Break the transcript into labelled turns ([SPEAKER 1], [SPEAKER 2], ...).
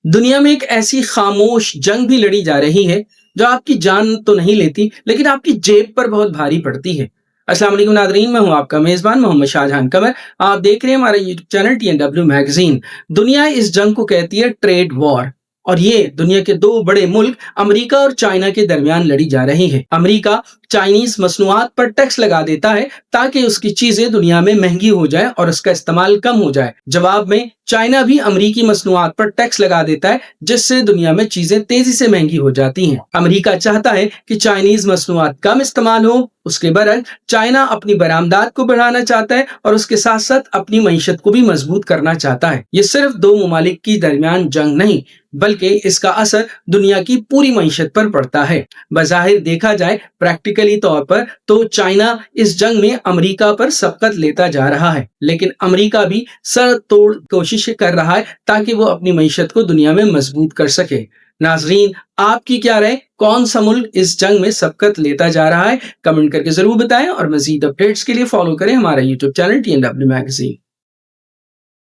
[SPEAKER 1] دنیا میں ایک ایسی خاموش جنگ بھی لڑی جا رہی ہے جو آپ کی جان تو نہیں لیتی لیکن آپ کی جیب پر بہت بھاری پڑتی ہے۔ السلام علیکم ناظرین، میں ہوں آپ کا میزبان محمد شاہجہاں قمر۔ آپ دیکھ رہے ہیں ہمارا YouTube channel T N W magazine. دنیا اس جنگ کو کہتی ہے ٹریڈ وار، اور یہ دنیا کے دو بڑے ملک امریکہ اور چائنا کے درمیان لڑی جا رہی ہے۔ امریکہ چائنیز مصنوعات پر ٹیکس لگا دیتا ہے تاکہ اس کی چیزیں دنیا میں مہنگی ہو جائے اور اس کا استعمال کم ہو جائے۔ جواب میں چائنا بھی امریکی مصنوعات پر ٹیکس لگا دیتا ہے، جس سے دنیا میں چیزیں تیزی سے مہنگی ہو جاتی ہیں۔ امریکہ چاہتا ہے کہ چائنیز مصنوعات کم استعمال ہو، اس کے برعکس چائنا اپنی برآمدات کو بڑھانا چاہتا ہے اور اس کے ساتھ ساتھ اپنی معیشت کو بھی مضبوط کرنا چاہتا ہے۔ یہ صرف دو ممالک کی درمیان جنگ نہیں، بلکہ اس کا اثر دنیا کی پوری معیشت پر پڑتا ہے۔ بظاہر دیکھا جائے پریکٹیکلی طور پر تو چائنا اس جنگ میں امریکہ پر سبقت لیتا جا رہا ہے، لیکن امریکہ بھی سر توڑ کوشش کر رہا ہے تاکہ وہ اپنی معیشت کو دنیا میں مضبوط کر سکے۔ ناظرین، آپ کی کیا رائے؟ کون سا ملک اس جنگ میں سبقت لیتا جا رہا ہے؟ کمنٹ کر کے ضرور بتائیں، اور مزید اپڈیٹس کے لیے فالو کریں ہمارا YouTube channel T N W magazine.